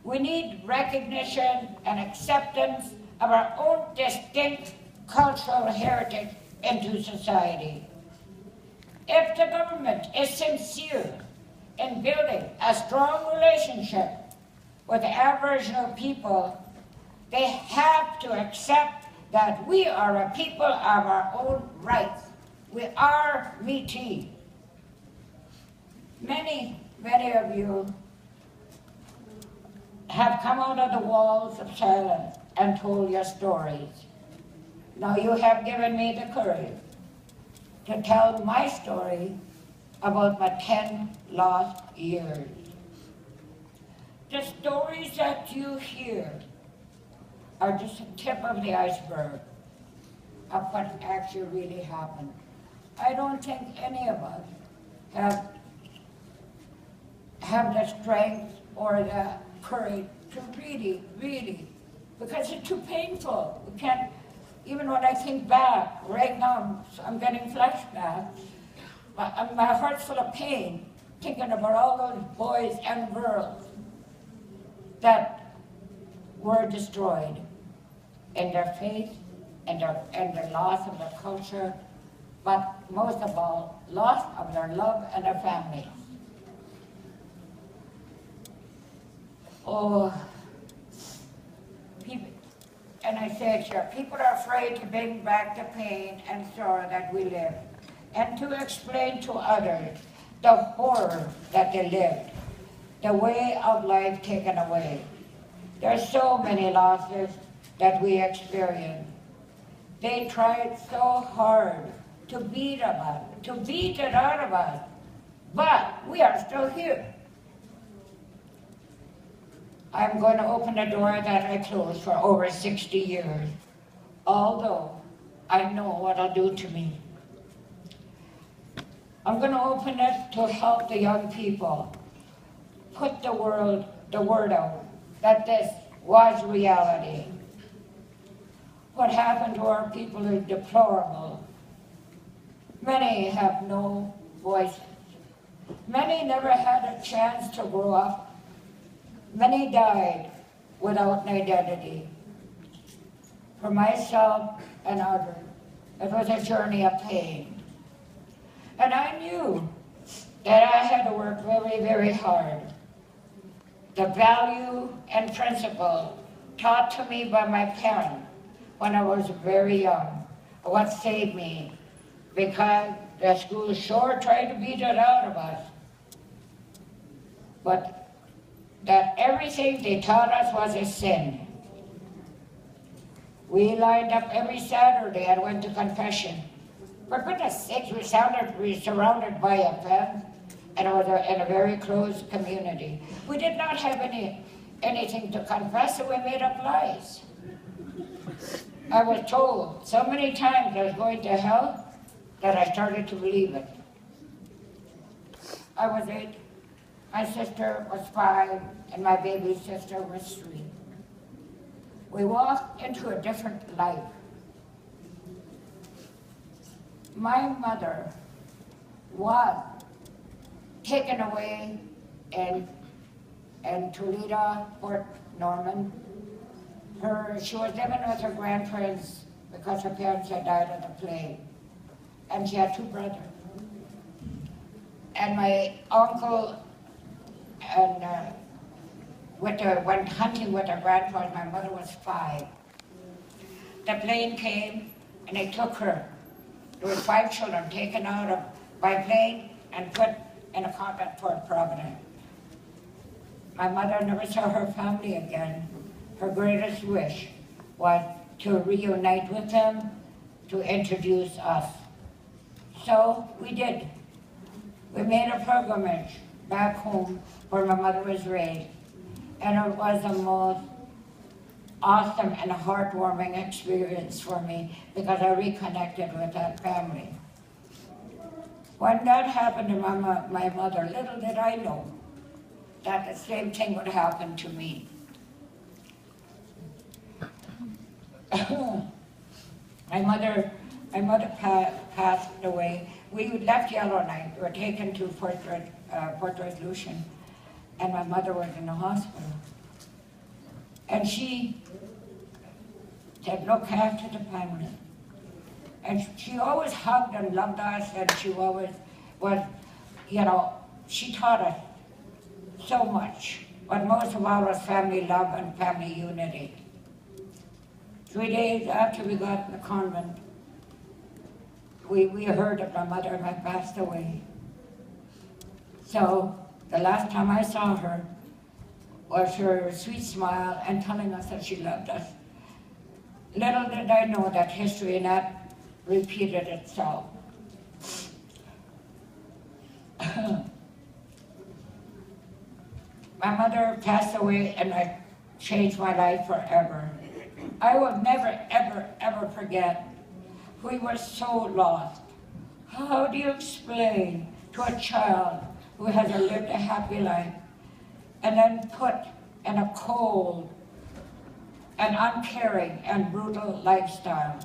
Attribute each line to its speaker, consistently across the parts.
Speaker 1: We need recognition and acceptance of our own distinct cultural heritage into society. If the government is sincere in building a strong relationship with the Aboriginal people, they have to accept that we are a people of our own rights. We are Métis. Many of you have come out of the walls of silence and told your stories. Now you have given me the courage to tell my story about my 10 lost years. The stories that you hear are just the tip of the iceberg of what actually really happened. I don't think any of us have the strength or the courage to really, because it's too painful. We can't, even when I think back, right now I'm getting flashbacks. My heart's full of pain, thinking about all those boys and girls that were destroyed in their faith and the loss of their culture, but most of all, loss of their love and their families. Oh, people, and I say it here, people are afraid to bring back the pain and sorrow that we live, and to explain to others the horror that they lived, the way of life taken away. There's so many losses that we experience. They tried so hard to beat it out of us, but we are still here. I'm going to open a door that I closed for over 60 years, although I know what it'll do to me. I'm going to open it to help the young people put the word out that this was reality. What happened to our people is deplorable. Many have no voices. Many never had a chance to grow up. Many died without an identity. For myself and others, it was a journey of pain. And I knew that I had to work very, very hard. The value and principle taught to me by my parents when I was very young, what saved me, because the school sure tried to beat it out of us. But that everything they taught us was a sin. We lined up every Saturday and went to confession. For goodness sakes, we were surrounded by a fence, and it was in a very closed community. We did not have anything to confess, so we made up lies. I was told so many times I was going to hell that I started to believe it. I was 8. My sister was 5, and my baby sister was 3. We walked into a different life. My mother was taken away in Toledo, Port Norman. She was living with her grandparents because her parents had died of the plague, and she had 2 brothers. And my uncle went hunting with her grandfather. My mother was 5. The plane came and they took her. There were 5 children taken out by plane and put in a convent for Providence. My mother never saw her family again. Her greatest wish was to reunite with them, to introduce us. So we did. We made a pilgrimage back home where my mother was raised. And it was the most awesome and heartwarming experience for me because I reconnected with that family. When that happened to my mother, little did I know that the same thing would happen to me. My mother passed away. We left Yellowknife. We were taken to Port Resolution, and my mother was in the hospital. And she said, look after the family. And she always hugged and loved us, and she always was, you know, she taught us so much. But most of all was family love and family unity. 3 days after we got in the convent, we heard that my mother had passed away. So the last time I saw her was her sweet smile and telling us that she loved us. Little did I know that history and that repeated itself. My mother passed away and I changed my life forever. I will never, ever, ever forget. We were so lost. How do you explain to a child who has lived a happy life and then put in a cold and uncaring and brutal lifestyle?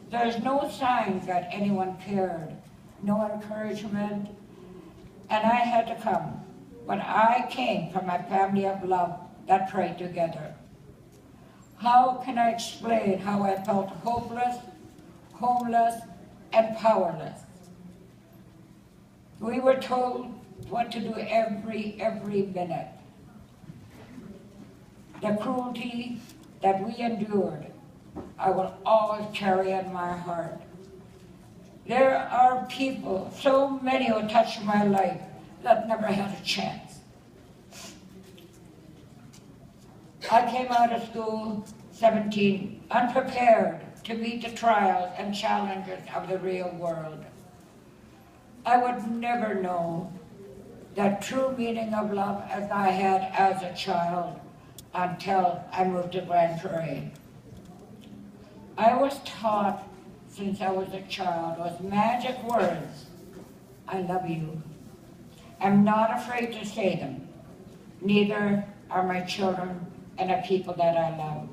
Speaker 1: There's no signs that anyone cared, no encouragement, and I had to come. But I came from a family of love that prayed together. How can I explain how I felt hopeless, homeless, and powerless? We were told what to do every minute. The cruelty that we endured, I will always carry in my heart. There are people, so many who touched my life, that never had a chance. I came out of school 17, unprepared to meet the trials and challenges of the real world. I would never know the true meaning of love as I had as a child until I moved to Grand Prairie. I was taught since I was a child with magic words, I love you. I'm not afraid to say them. Neither are my children and the people that I love.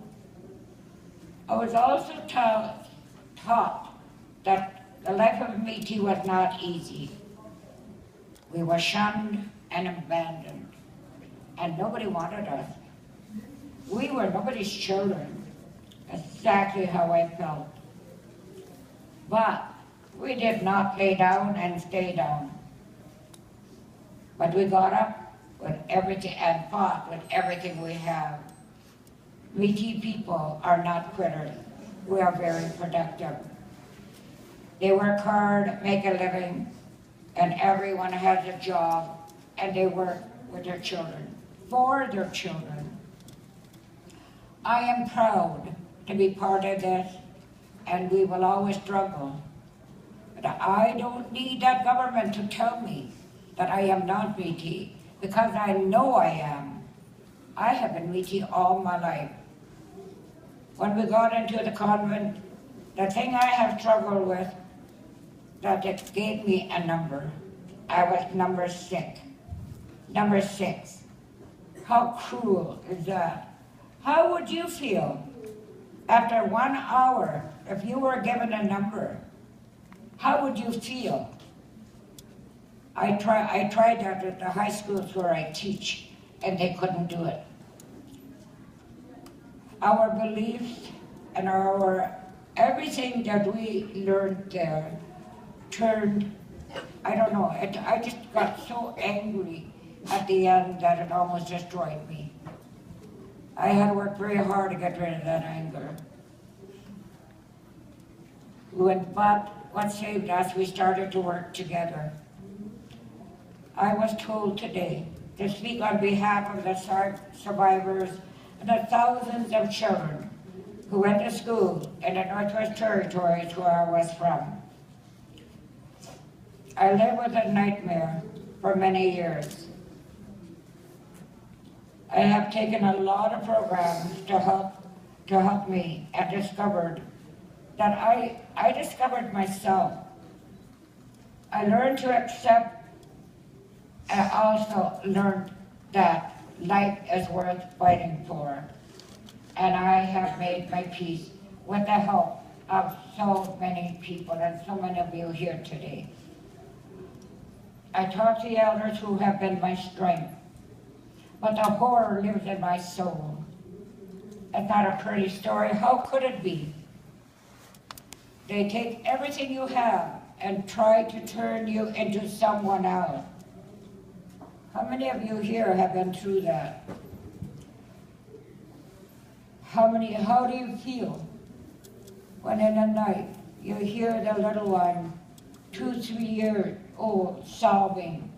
Speaker 1: I was also taught that the life of a Métis was not easy. We were shunned and abandoned, and nobody wanted us. We were nobody's children, exactly how I felt. But we did not lay down and stay down. But we got up with everything and fought with everything we have. Métis people are not quitters. We are very productive. They work hard, make a living, and everyone has a job, and they work with their children, for their children. I am proud to be part of this, and we will always struggle. But I don't need that government to tell me that I am not Métis, because I know I am. I have been Métis all my life. When we got into the convent, the thing I have struggled with, that it gave me a number. I was number 6. Number 6. How cruel is that? How would you feel after 1 hour if you were given a number? How would you feel? I tried that at the high schools where I teach, and they couldn't do it. Our beliefs and everything that we learned there turned, I don't know, I just got so angry at the end that it almost destroyed me. I had to work very hard to get rid of that anger. But what saved us, we started to work together. I was told today to speak on behalf of the survivors and the thousands of children who went to school in the Northwest Territories where I was from. I lived with a nightmare for many years. I have taken a lot of programs to help me and discovered that I discovered myself. I learned to accept and also learned that life is worth fighting for. And I have made my peace with the help of so many people and so many of you here today. I talk to the elders who have been my strength, but the horror lives in my soul. It's not a pretty story. How could it be? They take everything you have and try to turn you into someone else. How many of you here have been through that? How do you feel when in the night you hear the little one, 2, 3 years old, sobbing,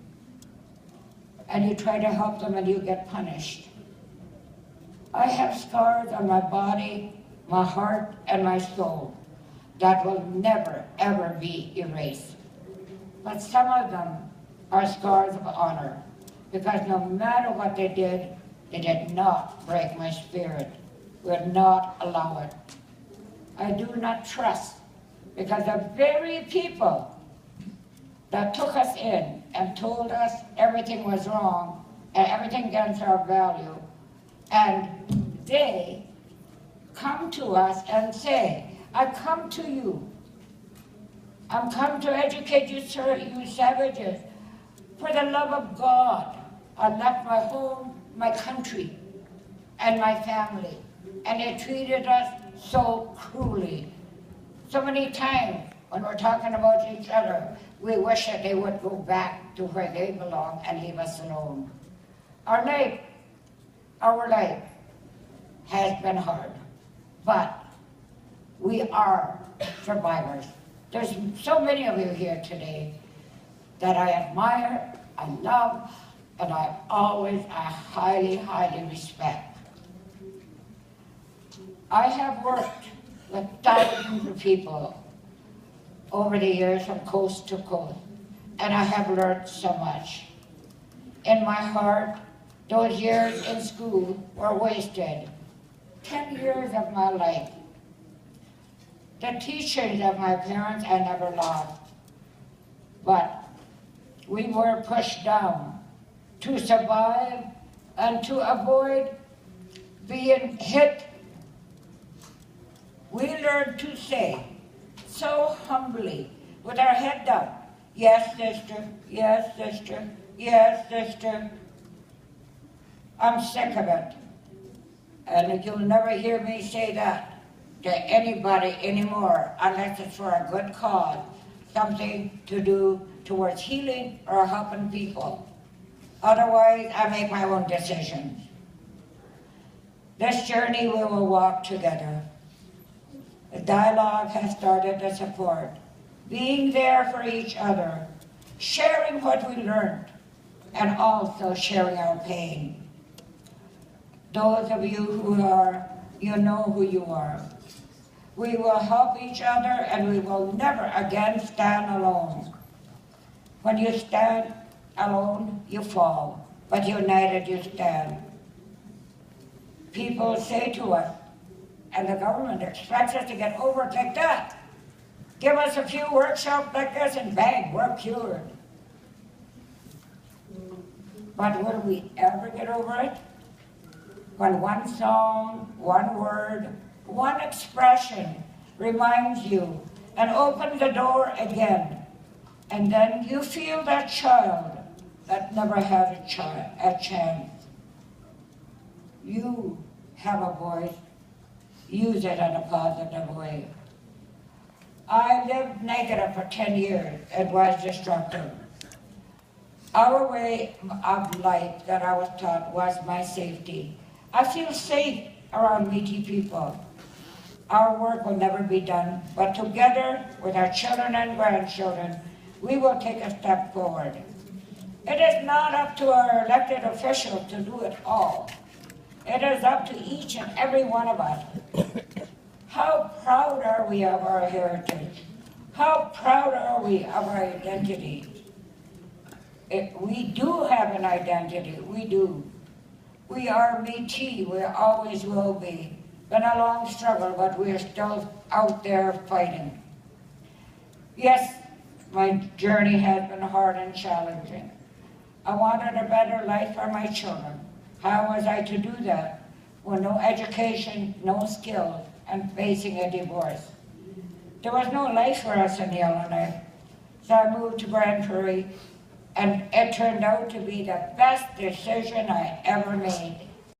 Speaker 1: and you try to help them and you get punished? I have scars on my body, my heart, and my soul that will never, ever be erased. But some of them are scars of honor, because no matter what they did not break my spirit, would not allow it. I do not trust, because the very people that took us in and told us everything was wrong and everything against our value, and they come to us and say, I come to you. I'm come to educate you, sir, you savages. For the love of God, I left my home, my country, and my family. And they treated us so cruelly. So many times when we're talking about each other, we wish that they would go back to where they belong and leave us alone. Our life has been hard, but we are survivors. There's so many of you here today that I admire, I love, and I highly, highly respect. I have worked with thousands of people over the years from coast to coast, and I have learned so much. In my heart, those years in school were wasted. 10 years of my life. The teachers of my parents I never lost, but we were pushed down to survive and to avoid being hit. We learned to say so humbly with our head down, yes, sister, yes, sister, yes, sister. I'm sick of it. And you'll never hear me say that to anybody anymore unless it's for a good cause, something to do towards healing or helping people. Otherwise, I make my own decisions. This journey we will walk together. The dialogue has started to support, being there for each other, sharing what we learned, and also sharing our pain. Those of you who are, you know who you are. We will help each other, and we will never again stand alone. When you stand alone, you fall, but united you stand. People say to us, and the government expects us to get over it like that. Give us a few workshops like this and bang, we're cured. But will we ever get over it? When one song, one word, one expression reminds you and opens the door again, and then you feel that child that never had a chance. You have a voice. Use it in a positive way. I lived negative for 10 years. It was destructive. Our way of life that I was taught was my safety. I feel safe around Métis people. Our work will never be done, but together with our children and grandchildren, we will take a step forward. It is not up to our elected officials to do it all. It is up to each and every one of us. How proud are we of our heritage? How proud are we of our identity? We do have an identity, we do. We are Métis, we always will be. Been a long struggle, but we are still out there fighting. Yes, my journey has been hard and challenging. I wanted a better life for my children. How was I to do that? With no education, no skills, and facing a divorce. There was no life for us in Illinois. So I moved to Grand Prairie, and it turned out to be the best decision I ever made.